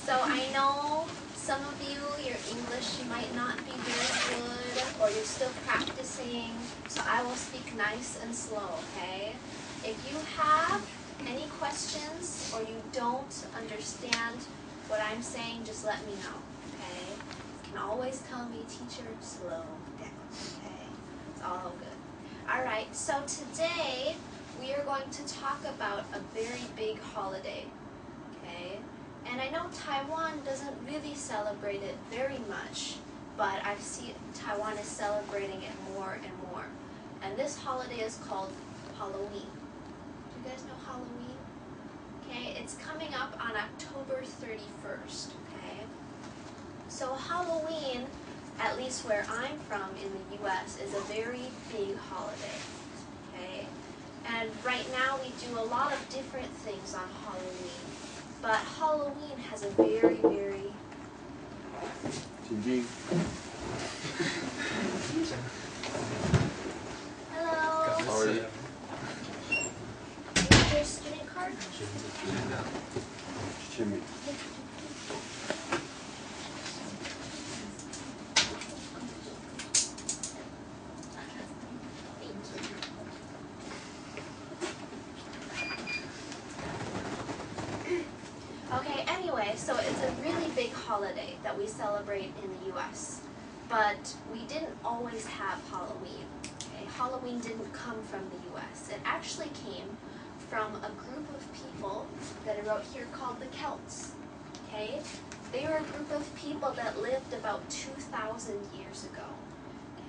So I know some of you, your English might not be very good, or you're still practicing, so I will speak nice and slow, okay? If you have any questions or you don't understand what I'm saying, just let me know, okay? You can always tell me, teacher, slow down, okay? It's all good. Alright, so today we are going to talk about a very big holiday, okay? And I know Taiwan doesn't really celebrate it very much, but I see Taiwan is celebrating it more and more. And this holiday is called Halloween. Do you guys know Halloween? Okay, it's coming up on October 31st, okay? So Halloween, at least where I'm from in the US, is a very big holiday, okay? And right now we do a lot of different things on Halloween. But Halloween has a very, very... Hello. How are you? Is your student card? Jimmy. Okay, anyway, so it's a really big holiday that we celebrate in the US. But we didn't always have Halloween. Okay? Halloween didn't come from the US. It actually came from a group of people that I wrote here called the Celts. Okay? They were a group of people that lived about 2,000 years ago.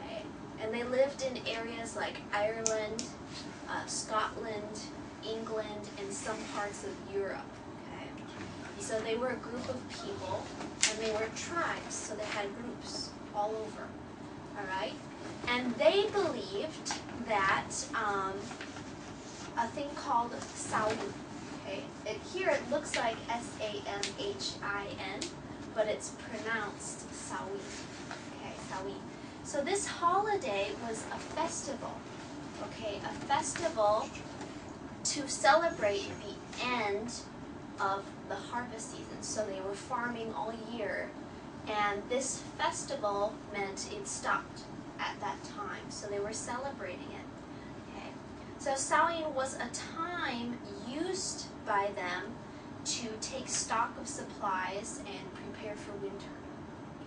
Okay? And they lived in areas like Ireland, Scotland, England, and some parts of Europe. So they were a group of people, and they were tribes, so they had groups all over, all right? And they believed that a thing called Samhain, okay? Here it looks like S-A-M-H-I-N, but it's pronounced Samhain, okay, Samhain. So this holiday was a festival, okay? A festival to celebrate the end of the harvest season. So they were farming all year, and this festival meant it stopped at that time. So they were celebrating it. Okay. So Samhain was a time used by them to take stock of supplies and prepare for winter.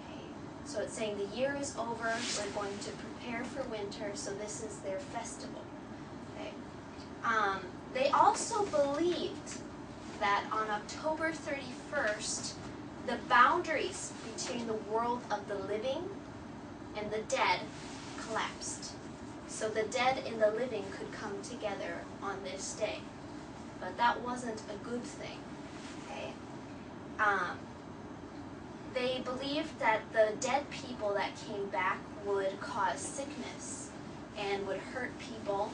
Okay. So it's saying the year is over, we're going to prepare for winter, so this is their festival. Okay. They also believed that on October 31st, the boundaries between the world of the living and the dead collapsed. So the dead and the living could come together on this day. But that wasn't a good thing. Okay? They believed that the dead people that came back would cause sickness and would hurt people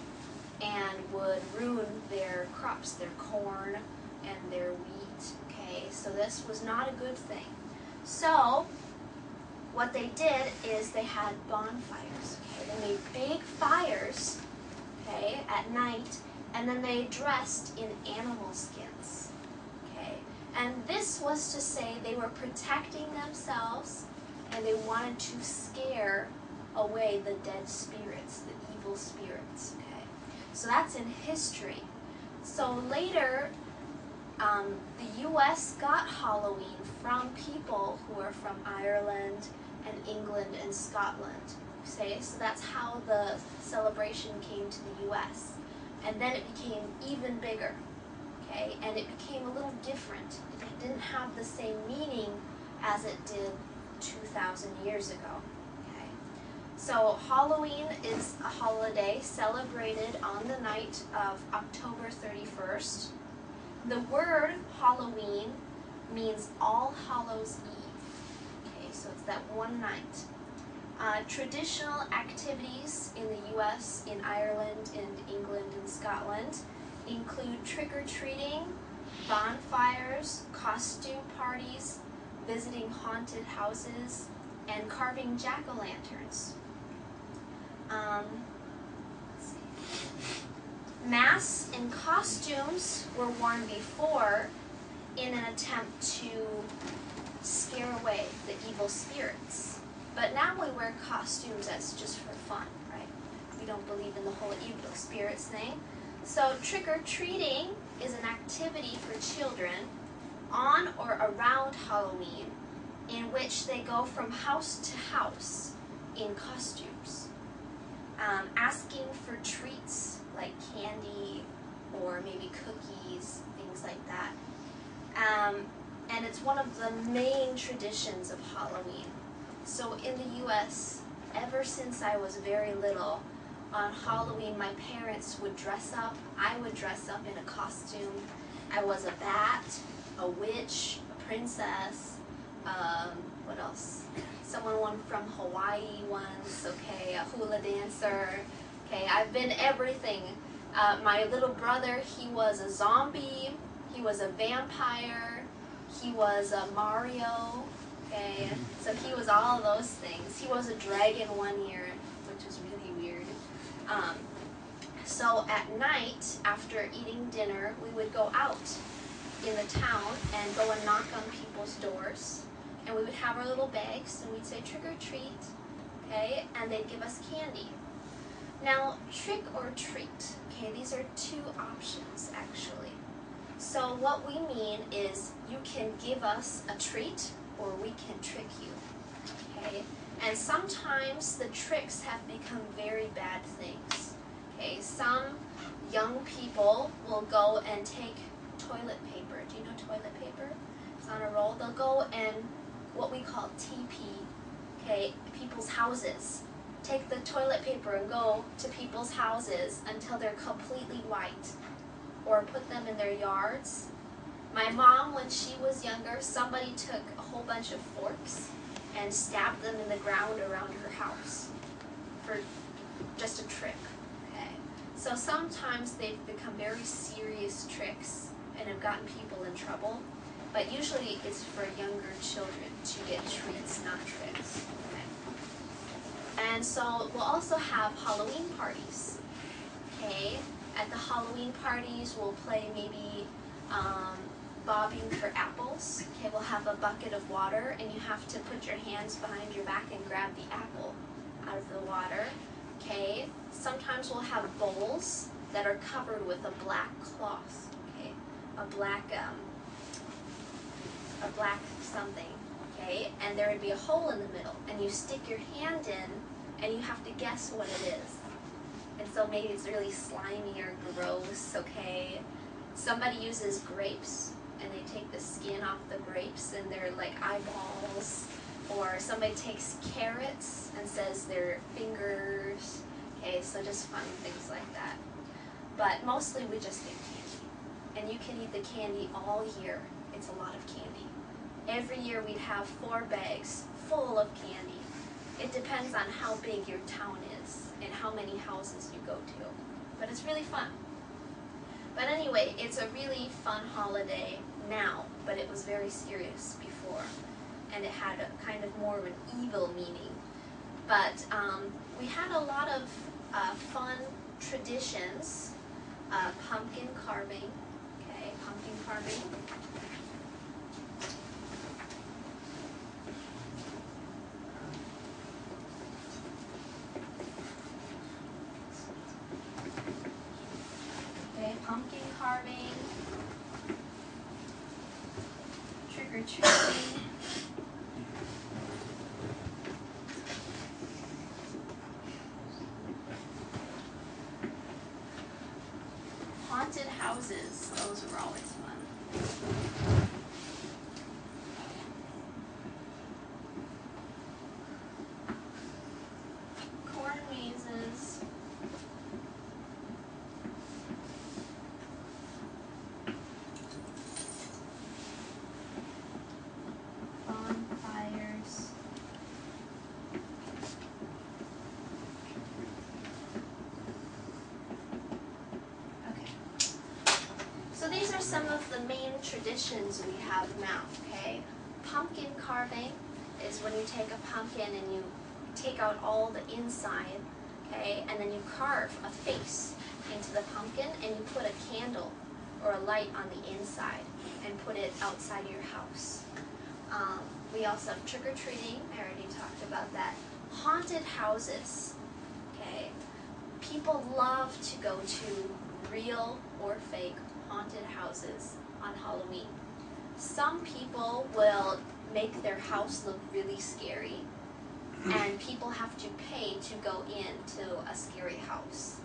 and would ruin their crops, their corn, and their wheat, okay? So this was not a good thing. So what they did is they had bonfires, okay? They made big fires, okay, at night, and then they dressed in animal skins, okay? And this was to say they were protecting themselves, and they wanted to scare away the dead spirits, the evil spirits, okay? So that's in history. So later, the U.S. got Halloween from people who are from Ireland and England and Scotland. Okay? So that's how the celebration came to the U.S. And then it became even bigger. Okay? And it became a little different. It didn't have the same meaning as it did 2,000 years ago. Okay? So Halloween is a holiday celebrated on the night of October 31st. The word Halloween means All Hallows Eve. Okay, so it's that one night. Traditional activities in the U.S., in Ireland, and England, and Scotland include trick-or-treating, bonfires, costume parties, visiting haunted houses, and carving jack-o'-lanterns. Masks and costumes were worn before in an attempt to evil spirits. But now we wear costumes that's just for fun, right? We don't believe in the whole evil spirits thing. So trick-or-treating is an activity for children on or around Halloween in which they go from house to house in costumes, asking for treats like candy or maybe cookies, things like that. And it's one of the main traditions of Halloween. So in the US, ever since I was very little, on Halloween my parents would dress up. I would dress up in a costume. I was a bat, a witch, a princess, what else? Someone from Hawaii once, okay, a hula dancer. Okay, I've been everything. My little brother, he was a zombie, he was a vampire, he was a Mario, okay, so he was all those things. He was a dragon one year, which was really weird. So at night, after eating dinner, we would go out in the town and go and knock on people's doors, and we would have our little bags and we'd say trick or treat, okay, and they'd give us candy. Now, trick or treat, okay, these are two options actually. So what we mean is you can give us a treat or we can trick you, okay? And sometimes the tricks have become very bad things, okay? Some young people will go and take toilet paper. Do you know toilet paper? It's on a roll. They'll go and what we call TP, okay, people's houses. Take the toilet paper and go to people's houses until they're completely white, or put them in their yards. My mom, when she was younger, somebody took a whole bunch of forks and stabbed them in the ground around her house for just a trick, okay? So sometimes they've become very serious tricks and have gotten people in trouble, but usually it's for younger children to get treats, not tricks, okay? And so we'll also have Halloween parties, okay? At the Halloween parties, we'll play maybe bobbing for apples. Okay, we'll have a bucket of water, and you have to put your hands behind your back and grab the apple out of the water. Okay, sometimes we'll have bowls that are covered with a black cloth. Okay, a black something. Okay, and there would be a hole in the middle, and you stick your hand in, and you have to guess what it is. And so maybe it's really slimy or gross, okay? Somebody uses grapes, and they take the skin off the grapes, and they're like eyeballs. Or somebody takes carrots and says they're fingers. Okay, so just fun things like that. But mostly we just get candy. And you can eat the candy all year. It's a lot of candy. Every year we'd have 4 bags full of candy. It depends on how big your town is and how many houses you go to. But it's really fun. But anyway, it's a really fun holiday now, but it was very serious before. And it had a kind of more of an evil meaning. But we had a lot of fun traditions. Pumpkin carving, okay, pumpkin carving. Pumpkin carving, trick-or-treating, haunted houses, those were always fun. Corn mazes. Bonfires. Okay. So these are some of the main traditions we have now, okay? Pumpkin carving is when you take a pumpkin and you take out all the inside, okay? And then you carve a face into the pumpkin and you put a candle or a light on the inside and put it outside your house. We we also have trick-or-treating. I already talked about that. Haunted houses. Okay. People love to go to real or fake haunted houses on Halloween. Some people will make their house look really scary, and people have to pay to go into a scary house.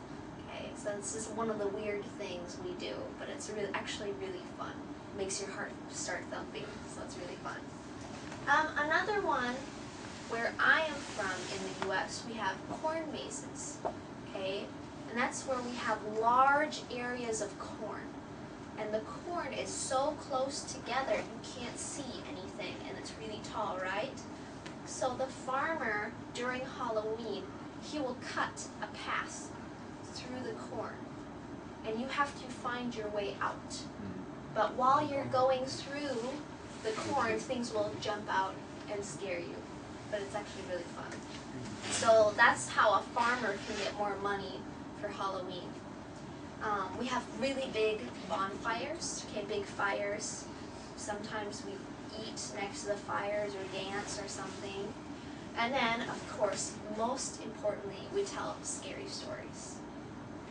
Okay, so this is one of the weird things we do, but it's actually really fun. It makes your heart start thumping, so it's really fun. Another one, where I am from in the U.S., we have corn mazes. Okay, and that's where we have large areas of corn. And the corn is so close together you can't see anything, and it's really tall, right? So the farmer, during Halloween, he will cut a path through the corn, and you have to find your way out. But while you're going through the corn, things will jump out and scare you, but it's actually really fun. So that's how a farmer can get more money for Halloween. We have really big bonfires, okay, big fires. Sometimes we eat next to the fires or dance or something. And then, of course, most importantly, we tell scary stories.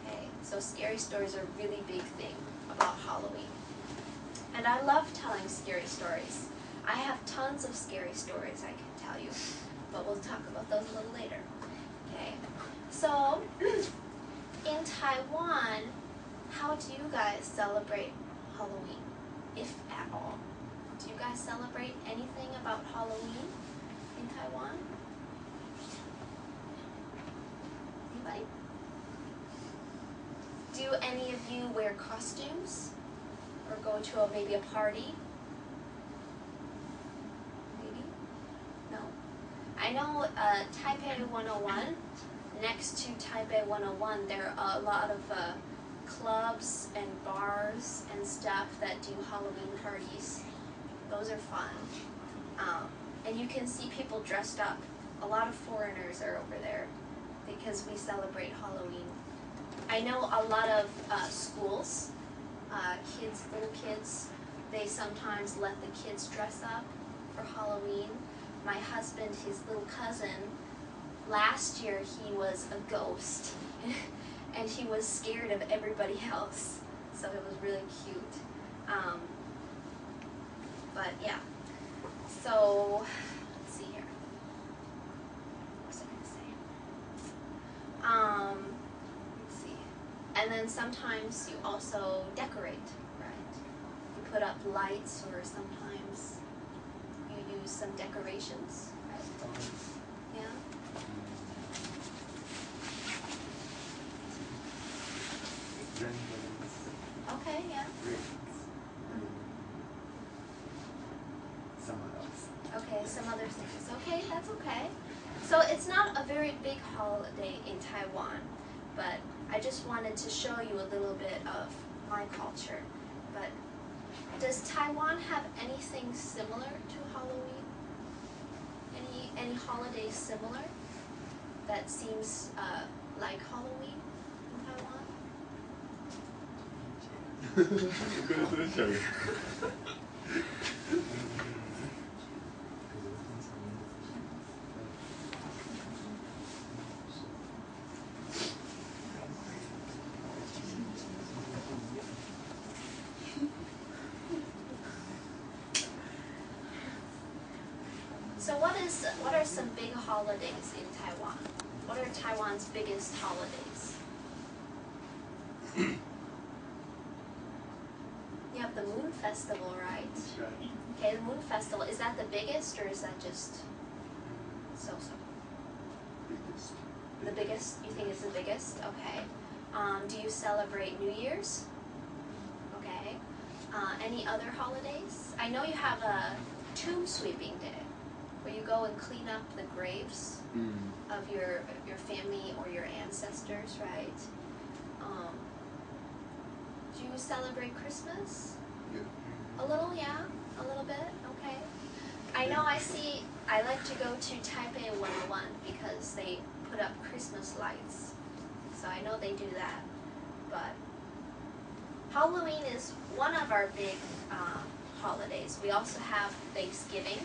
Okay, so scary stories are a really big thing about Halloween. And I love telling scary stories. I have tons of scary stories I can tell you, but we'll talk about those a little later. Okay, so in Taiwan, how do you guys celebrate Halloween, if at all? Do you guys celebrate anything about Halloween in Taiwan? Anybody? Do any of you wear costumes or go to maybe a party? Maybe? No? I know Taipei 101, next to Taipei 101, there are a lot of clubs and bars and stuff that do Halloween parties. Those are fun. And you can see people dressed up. A lot of foreigners are over there because we celebrate Halloween. I know a lot of schools, little kids, they sometimes let the kids dress up for Halloween. My husband, his little cousin, last year he was a ghost. And he was scared of everybody else, so it was really cute. But yeah, so let's see here. What was I gonna say? Let's see. And then sometimes you also decorate, right? You put up lights, or sometimes you use some decorations, right? Yeah. Okay, yeah. Some others. Okay, some other things. Okay, that's okay. So it's not a very big holiday in Taiwan, but I just wanted to show you a little bit of my culture. But does Taiwan have anything similar to Halloween? Any holiday similar that seems like Halloween in Taiwan? So what are some big holidays in Taiwan? What are Taiwan's biggest holidays? You have the Moon Festival, right? That's right. Okay, the Moon Festival, is that the biggest, or is that just so-so? Biggest. The biggest? You think it's the biggest? Okay. Do you celebrate New Year's? Okay. Any other holidays? I know you have a tomb sweeping day, where you go and clean up the graves of your family or your ancestors, right? Do you celebrate Christmas? Yeah. A little, yeah? A little bit? Okay. I know I like to go to Taipei 101 because they put up Christmas lights. So I know they do that. But Halloween is one of our big holidays. We also have Thanksgiving.